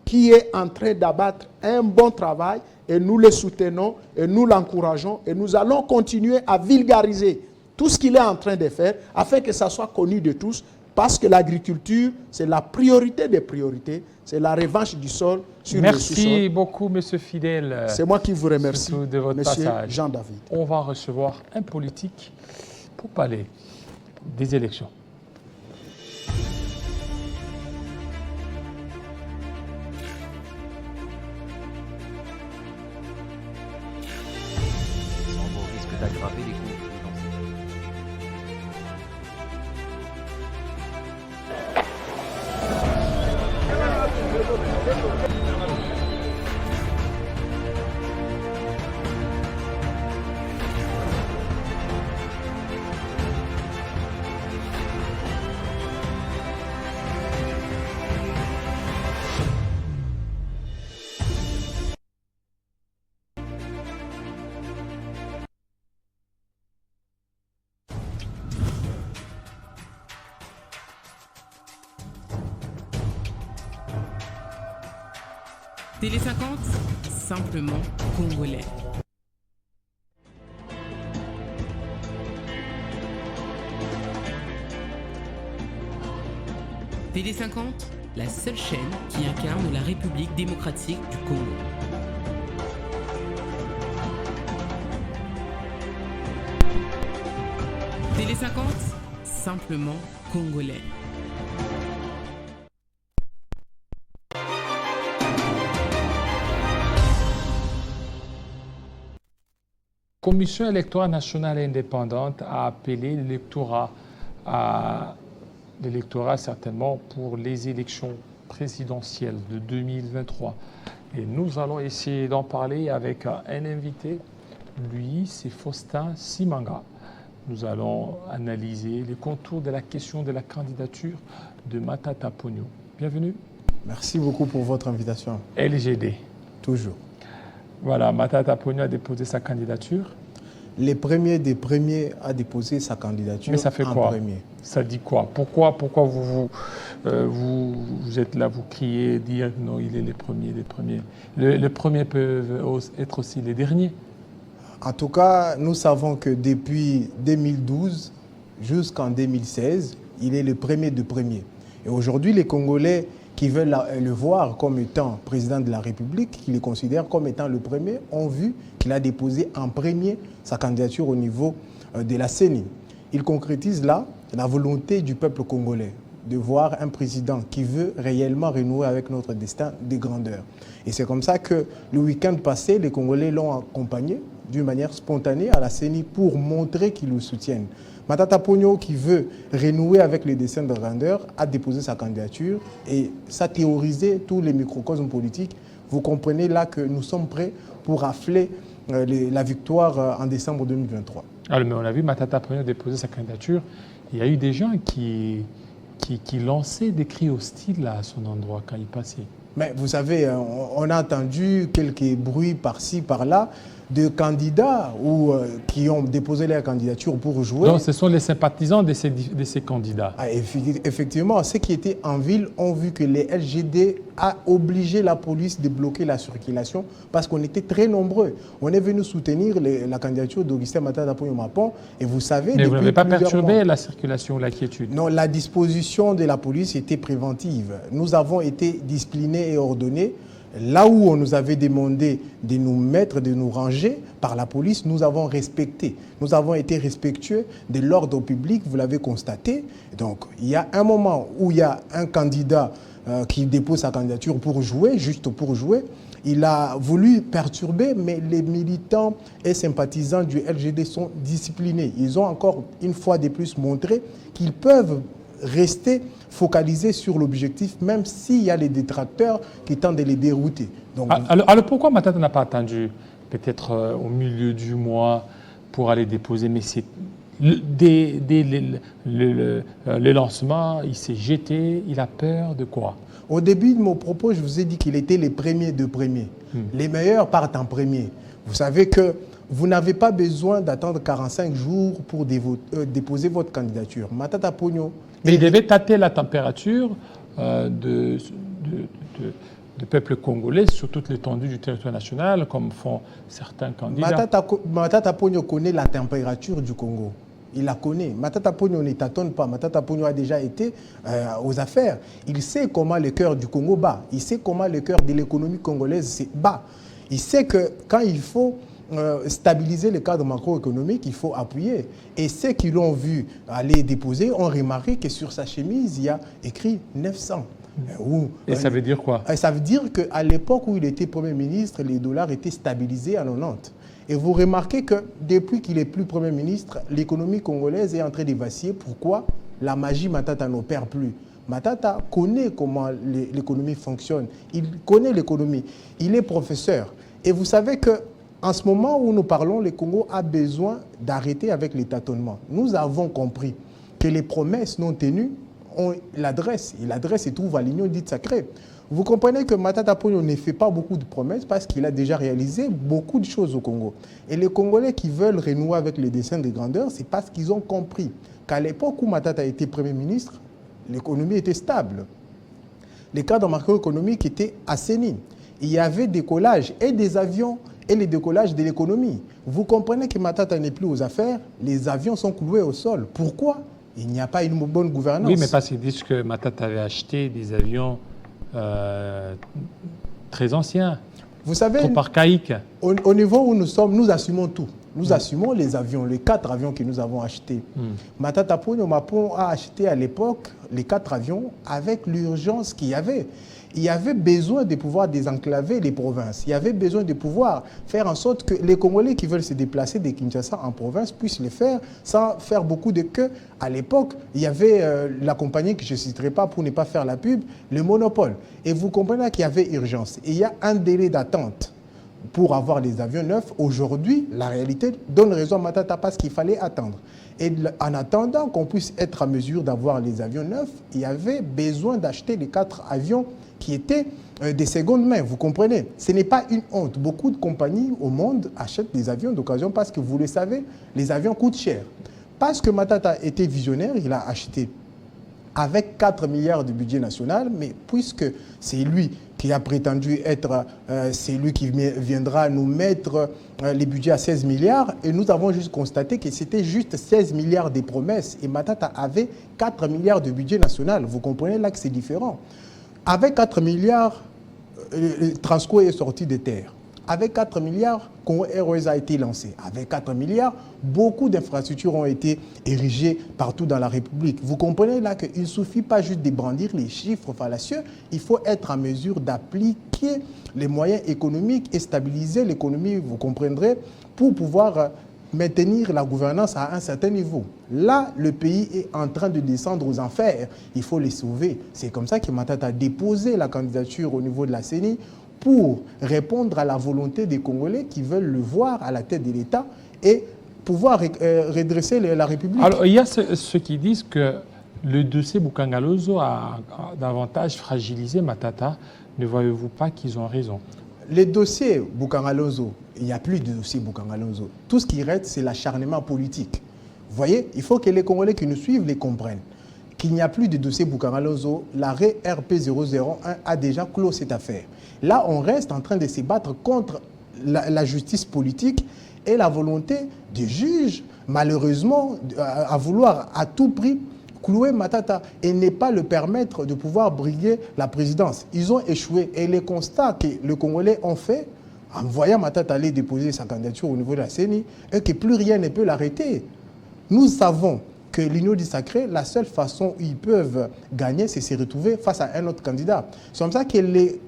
qui est en train d'abattre un bon travail et nous le soutenons et nous l'encourageons et nous allons continuer à vulgariser tout ce qu'il est en train de faire afin que ça soit connu de tous parce que l'agriculture, c'est la priorité des priorités, c'est la revanche du sol sur le sous-sol. Merci beaucoup, M. Fidèle. C'est moi qui vous remercie, de votre Monsieur passage. Jean-David. On va recevoir un politique pour parler des élections. D'aggraver les conflits dans ces pays. Télé 50, simplement congolais. Télé 50, la seule chaîne qui incarne la République démocratique du Congo. Télé 50, simplement congolais. La Commission électorale nationale indépendante a appelé l'électorat certainement pour les élections présidentielles de 2023. Et nous allons essayer d'en parler avec un invité. Lui, c'est Faustin Simanga. Nous allons analyser les contours de la question de la candidature de Matata Ponyo. Bienvenue. Merci beaucoup pour votre invitation. LGD. Toujours. Voilà, Matata Ponyo a déposé sa candidature. Les premiers des premiers a déposé sa candidature. Mais ça fait quoi? Premier. Ça dit quoi? Pourquoi vous êtes là, vous criez, dire non, il est les premiers des premiers. Les premiers peuvent être aussi les derniers. En tout cas, nous savons que depuis 2012 jusqu'en 2016, il est le premier de premiers. Et aujourd'hui, les Congolais qui veulent le voir comme étant président de la République, qui le considèrent comme étant le premier, ont vu qu'il a déposé en premier sa candidature au niveau de la CENI. Il concrétise là la volonté du peuple congolais de voir un président qui veut réellement renouer avec notre destin de grandeur. Et c'est comme ça que le week-end passé, les Congolais l'ont accompagné d'une manière spontanée à la CENI pour montrer qu'ils le soutiennent. Matata Ponyo, qui veut renouer avec les destins de grandeur, a déposé sa candidature et ça a théorisé tous les microcosmes politiques. Vous comprenez là que nous sommes prêts pour rafler la victoire en décembre 2023. Alors, mais on a vu Matata Ponyo déposer sa candidature. Il y a eu des gens qui lançaient des cris hostiles à son endroit quand il passait. Mais vous savez, on a entendu quelques bruits par-ci, par-là, de candidats qui ont déposé leur candidature pour jouer. Donc, ce sont les sympathisants de ces candidats. Ah, effectivement, ceux qui étaient en ville ont vu que les LGD a obligé la police de bloquer la circulation parce qu'on était très nombreux. On est venu soutenir la candidature d'Augustin Matata Ponyo Mapon et vous savez... Mais vous n'avez pas perturbé la circulation ou la quiétude? Non, la disposition de la police était préventive. Nous avons été disciplinés et ordonnés. Là où on nous avait demandé de nous mettre, de nous ranger par la police, nous avons respecté. Nous avons été respectueux de l'ordre public, vous l'avez constaté. Donc, il y a un moment où il y a un candidat qui dépose sa candidature pour jouer, juste pour jouer. Il a voulu perturber, mais les militants et sympathisants du LGD sont disciplinés. Ils ont encore une fois de plus montré qu'ils peuvent rester focalisés sur l'objectif, même s'il y a les détracteurs qui tentent de les dérouter. Donc, alors pourquoi Matata n'a pas attendu peut-être au milieu du mois pour aller déposer? Mais c'est dès le lancement, il s'est jeté, il a peur de quoi? Au début de mon propos, je vous ai dit qu'il était les premiers de premiers. Les meilleurs partent en premier. Vous savez que vous n'avez pas besoin d'attendre 45 jours pour déposer votre candidature. Matata Ponyo... Mais il devait tâter la température du peuple congolais sur toute l'étendue du territoire national, comme font certains candidats. Matata Ponyo connaît la température du Congo. Il la connaît. Matata Ponyo ne tâtonne pas. Matata Ponyo a déjà été aux affaires. Il sait comment le cœur du Congo bat. Il sait comment le cœur de l'économie congolaise bat. Il sait que quand il faut stabiliser le cadre macroéconomique, il faut appuyer. Et ceux qui l'ont vu aller déposer ont remarqué que sur sa chemise, il y a écrit 900. Et ça veut dire quoi? Ça veut dire qu'à l'époque où il était Premier ministre, les dollars étaient stabilisés à 90. Et vous remarquez que depuis qu'il est plus Premier ministre, l'économie congolaise est en train de vaciller. Pourquoi? La magie Matata n'opère plus. Matata connaît comment l'économie fonctionne. Il connaît l'économie. Il est professeur. Et vous savez que en ce moment où nous parlons, le Congo a besoin d'arrêter avec les tâtonnements. Nous avons compris que les promesses non tenues ont l'adresse. Et l'adresse se trouve à l'Union dite sacrée. Vous comprenez que Matata Ponyo ne fait pas beaucoup de promesses parce qu'il a déjà réalisé beaucoup de choses au Congo. Et les Congolais qui veulent renouer avec les dessins de grandeur, c'est parce qu'ils ont compris qu'à l'époque où Matata était Premier ministre, l'économie était stable. Le cadre macroéconomique était assaini. Il y avait des collages et des avions et les décollages de l'économie. Vous comprenez que Matata n'est plus aux affaires, les avions sont cloués au sol. Pourquoi? il n'y a pas une bonne gouvernance. Oui, mais parce qu'ils disent que Matata avait acheté des avions très anciens, vous savez, trop archaïques. Au niveau où nous sommes, nous assumons tout. Nous assumons les avions, les 4 avions que nous avons achetés. Matata Ponyo Mapon a acheté à l'époque les 4 avions avec l'urgence qu'il y avait. Il y avait besoin de pouvoir désenclaver les provinces. Il y avait besoin de pouvoir faire en sorte que les Congolais qui veulent se déplacer de Kinshasa en province puissent le faire sans faire beaucoup de queues. À l'époque, il y avait la compagnie que je ne citerai pas pour ne pas faire la pub, le monopole. Et vous comprenez qu'il y avait urgence. Et il y a un délai d'attente pour avoir des avions neufs. Aujourd'hui, la réalité donne raison à Matata parce qu'il fallait attendre. Et en attendant qu'on puisse être en mesure d'avoir les avions neufs, il y avait besoin d'acheter les 4 avions qui étaient des secondes mains, vous comprenez. Ce n'est pas une honte. Beaucoup de compagnies au monde achètent des avions d'occasion parce que, vous le savez, les avions coûtent cher. Parce que Matata était visionnaire, il a acheté avec 4 milliards de budget national, mais puisque c'est lui qui a prétendu être, c'est lui qui viendra nous mettre les budgets à 16 milliards, et nous avons juste constaté que c'était juste 16 milliards de promesses, et Matata avait 4 milliards de budget national. Vous comprenez là que c'est différent. Avec 4 milliards, Transco est sorti de terre. Avec 4 milliards, Congo Airways a été lancé. Avec 4 milliards, beaucoup d'infrastructures ont été érigées partout dans la République. Vous comprenez là qu'il ne suffit pas juste de brandir les chiffres fallacieux, il faut être en mesure d'appliquer les moyens économiques et stabiliser l'économie, vous comprendrez, pour pouvoir maintenir la gouvernance à un certain niveau. Là, le pays est en train de descendre aux enfers. Il faut les sauver. C'est comme ça que Matata a déposé la candidature au niveau de la CENI pour répondre à la volonté des Congolais qui veulent le voir à la tête de l'État et pouvoir redresser la République. Alors, il y a ceux qui disent que le dossier Bukangalozo a davantage fragilisé Matata. Ne voyez-vous pas qu'ils ont raison? Les dossiers Bukangalozo, il n'y a plus de dossier Bukangalozo. Tout ce qui reste, c'est l'acharnement politique. Vous voyez, il faut que les Congolais qui nous suivent les comprennent. Qu'il n'y a plus de dossier Bukangalozo, l'arrêt RP001 a déjà clos cette affaire. Là, on reste en train de se battre contre la justice politique et la volonté des juges, malheureusement, à vouloir à tout prix clouer Matata et ne pas le permettre de pouvoir briguer la présidence. Ils ont échoué. Et les constats que les Congolais ont fait, en voyant Matata aller déposer sa candidature au niveau de la CENI, est que plus rien ne peut l'arrêter. Nous savons que l'Union du Sacré, la seule façon où ils peuvent gagner, c'est se retrouver face à un autre candidat. C'est comme ça que les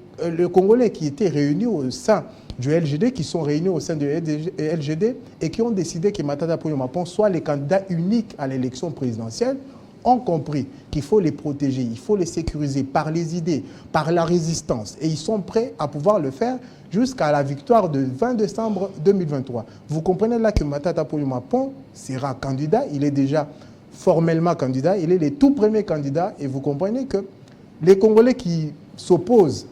Congolais qui étaient réunis au sein du LGD, qui sont réunis au sein du LGD et qui ont décidé que Matata Ponyo Mapon soit les candidats uniques à l'élection présidentielle, ont compris qu'il faut les protéger, il faut les sécuriser par les idées, par la résistance. Et ils sont prêts à pouvoir le faire jusqu'à la victoire de 20 décembre 2023. Vous comprenez là que Matata Ponyo Mapon sera candidat, il est déjà formellement candidat, il est le tout premier candidat. Et vous comprenez que les Congolais qui s'opposent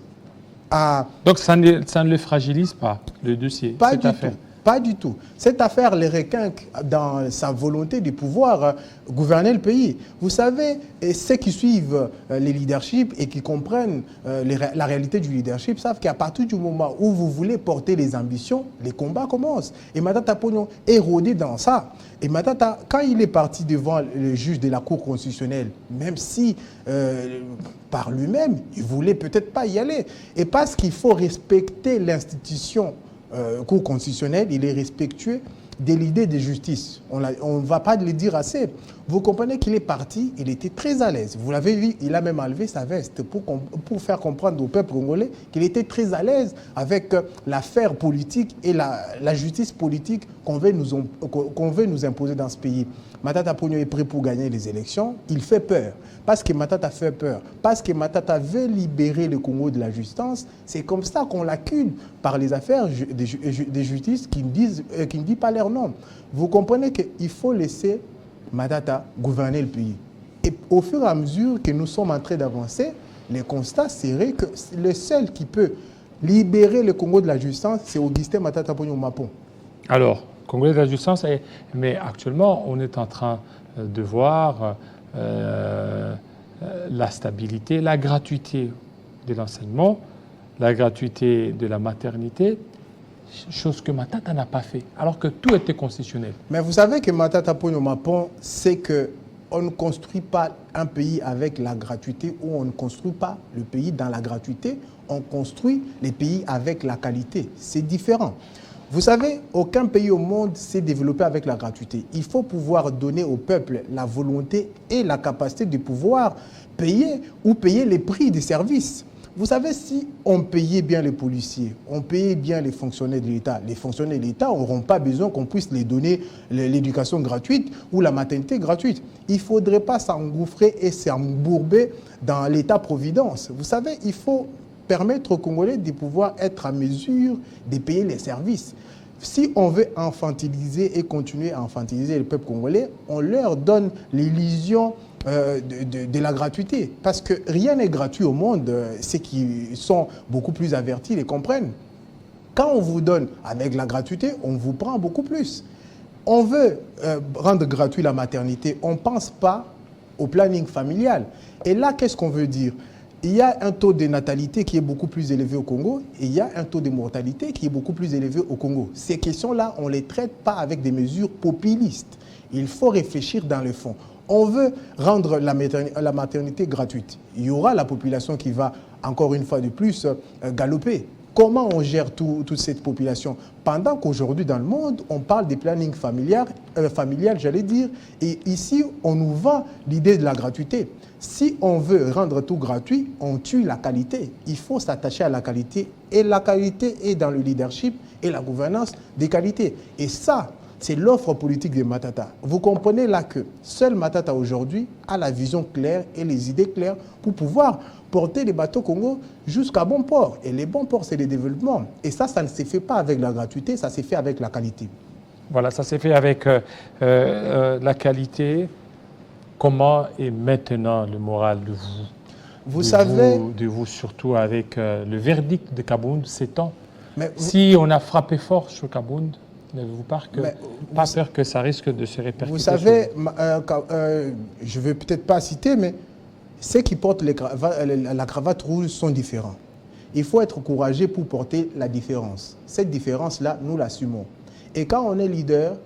à... Donc ça ne le fragilise pas, le dossier, cette affaire? Pas du tout. Cette affaire les requinque dans sa volonté de pouvoir gouverner le pays. Vous savez, et ceux qui suivent les leaderships et qui comprennent la réalité du leadership savent qu'à partir du moment où vous voulez porter les ambitions, les combats commencent. Et Matata Ponyo est rodé dans ça. Et Matata, quand il est parti devant le juge de la Cour constitutionnelle, même si par lui-même, il ne voulait peut-être pas y aller. Et parce qu'il faut respecter l'institution Cour constitutionnelle, il est respectueux de l'idée de justice. On ne va pas le dire assez. Vous comprenez qu'il est parti, il était très à l'aise. Vous l'avez vu, il a même enlevé sa veste pour faire comprendre au peuple congolais qu'il était très à l'aise avec l'affaire politique et la justice politique qu'on veut nous imposer dans ce pays. Matata Ponyo est prêt pour gagner les élections. Il fait peur. Parce que Matata fait peur. Parce que Matata veut libérer le Congo de la justice. C'est comme ça qu'on l'accuse par les affaires de justice qui ne disent pas leur nom. Vous comprenez qu'il faut laisser Matata gouverner le pays. Et au fur et à mesure que nous sommes en train d'avancer, les constats seraient que le seul qui peut libérer le Congo de la justice, c'est Augustin Matata Ponyo Mapon. Alors, Congolais de la justice, mais actuellement, on est en train de voir la stabilité, la gratuité de l'enseignement, la gratuité de la maternité, chose que Matata n'a pas fait, alors que tout était constitutionnel. Mais vous savez que Matata Ponyo Mapon sait que on ne construit pas un pays avec la gratuité ou on ne construit pas le pays dans la gratuité, on construit les pays avec la qualité. C'est différent. Vous savez, aucun pays au monde s'est développé avec la gratuité. Il faut pouvoir donner au peuple la volonté et la capacité de pouvoir payer ou payer les prix des services. Vous savez, si on payait bien les policiers, on payait bien les fonctionnaires de l'État n'auront pas besoin qu'on puisse les donner l'éducation gratuite ou la maternité gratuite. Il ne faudrait pas s'engouffrer et s'embourber dans l'État-providence. Vous savez, il faut permettre aux Congolais de pouvoir être à mesure de payer les services. Si on veut infantiliser et continuer à infantiliser le peuple congolais, on leur donne l'illusion de la gratuité. Parce que rien n'est gratuit au monde. Ceux qui sont beaucoup plus avertis les comprennent. Quand on vous donne avec la gratuité, on vous prend beaucoup plus. On veut rendre gratuit la maternité. On ne pense pas au planning familial. Et là, qu'est-ce qu'on veut dire ? Il y a un taux de natalité qui est beaucoup plus élevé au Congo et il y a un taux de mortalité qui est beaucoup plus élevé au Congo. Ces questions-là, on ne les traite pas avec des mesures populistes. Il faut réfléchir dans le fond. On veut rendre la maternité gratuite. Il y aura la population qui va, encore une fois de plus, galoper. Comment on gère toute cette population? Pendant qu'aujourd'hui, dans le monde, on parle des plannings familial, j'allais dire, et ici, on nous vend l'idée de la gratuité. Si on veut rendre tout gratuit, on tue la qualité. Il faut s'attacher à la qualité. Et la qualité est dans le leadership et la gouvernance des qualités. Et ça, c'est l'offre politique de Matata. Vous comprenez là que seul Matata aujourd'hui a la vision claire et les idées claires pour pouvoir porter les bateaux Congo jusqu'à bon port. Et les bons ports, c'est le développement. Et ça ne se fait pas avec la gratuité, ça se fait avec la qualité. Voilà, ça s'est fait avec la qualité. Comment est maintenant le moral de vous? De vous surtout avec le verdict de Kabound, 7 ans. Si on a frappé fort sur Kabound, n'avez-vous pas peur que ça risque de se répercuter? Vous savez, je ne vais peut-être pas citer, mais ceux qui portent la cravate rouge sont différents. Il faut être courageux pour porter la différence. Cette différence-là, nous l'assumons. Et quand on est leader,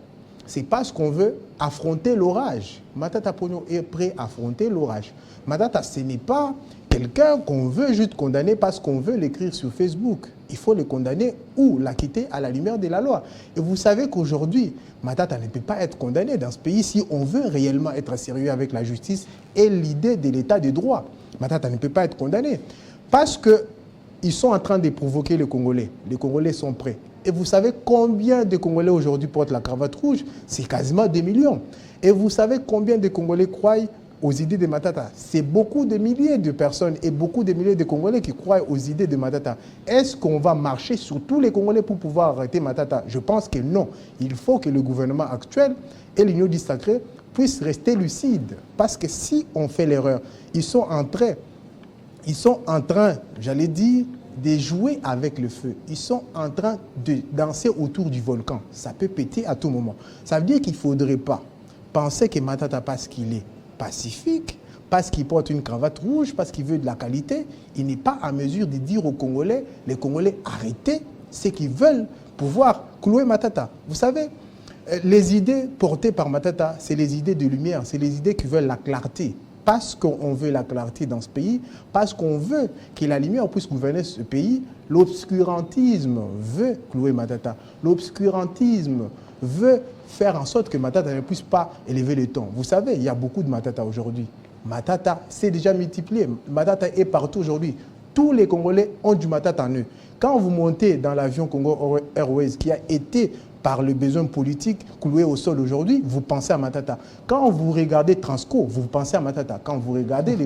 c'est parce qu'on veut affronter l'orage. Matata Ponyo est prêt à affronter l'orage. Matata, ce n'est pas quelqu'un qu'on veut juste condamner parce qu'on veut l'écrire sur Facebook. Il faut le condamner ou l'acquitter à la lumière de la loi. Et vous savez qu'aujourd'hui, Matata ne peut pas être condamné dans ce pays si on veut réellement être sérieux avec la justice et l'idée de l'état de droit. Matata ne peut pas être condamné parce qu'ils sont en train de provoquer les Congolais. Les Congolais sont prêts. Et vous savez combien de Congolais aujourd'hui portent la cravate rouge? C'est quasiment 2 millions. Et vous savez combien de Congolais croient aux idées de Matata? C'est beaucoup de milliers de personnes et beaucoup de milliers de Congolais qui croient aux idées de Matata. Est-ce qu'on va marcher sur tous les Congolais pour pouvoir arrêter Matata? Je pense que non. Il faut que le gouvernement actuel et l'Union du Sacré puissent rester lucides. Parce que si on fait l'erreur, ils sont en train, j'allais dire, de jouer avec le feu. Ils sont en train de danser autour du volcan. Ça peut péter à tout moment. Ça veut dire qu'il ne faudrait pas penser que Matata, parce qu'il est pacifique, parce qu'il porte une cravate rouge, parce qu'il veut de la qualité, il n'est pas à mesure de dire aux Congolais, les Congolais, arrêtez ceux qui veulent pouvoir clouer Matata. Vous savez, les idées portées par Matata, c'est les idées de lumière, c'est les idées qui veulent la clarté. Parce qu'on veut la clarté dans ce pays, parce qu'on veut que la lumière puisse gouverner ce pays, l'obscurantisme veut clouer Matata. L'obscurantisme veut faire en sorte que Matata ne puisse pas élever le ton. Vous savez, il y a beaucoup de Matata aujourd'hui. Matata s'est déjà multiplié. Matata est partout aujourd'hui. Tous les Congolais ont du Matata en eux. Quand vous montez dans l'avion Congo Airways qui a été par le besoin politique cloué au sol aujourd'hui, vous pensez à Matata. Quand vous regardez Transco, vous pensez à Matata. Quand vous regardez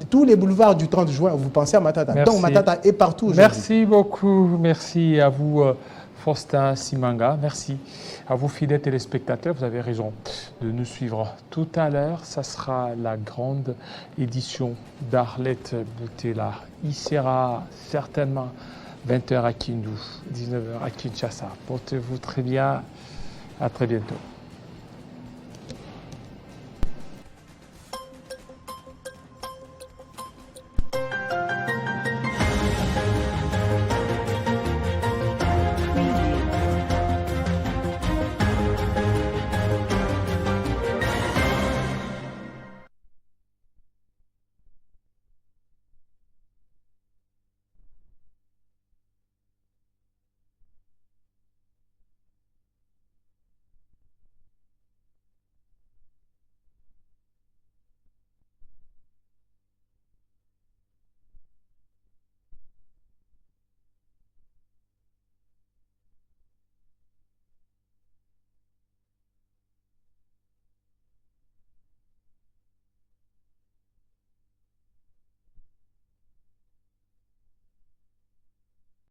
tous les boulevards du 30 juin, vous pensez à Matata. Merci. Donc Matata est partout aujourd'hui. Merci beaucoup. Merci à vous, Faustin Simanga. Merci à vous, fidèles téléspectateurs. Vous avez raison de nous suivre tout à l'heure. Ça sera la grande édition d'Arlette Boutela. Il sera certainement 20h à Kindu, 19h à Kinshasa. Portez-vous très bien. À très bientôt.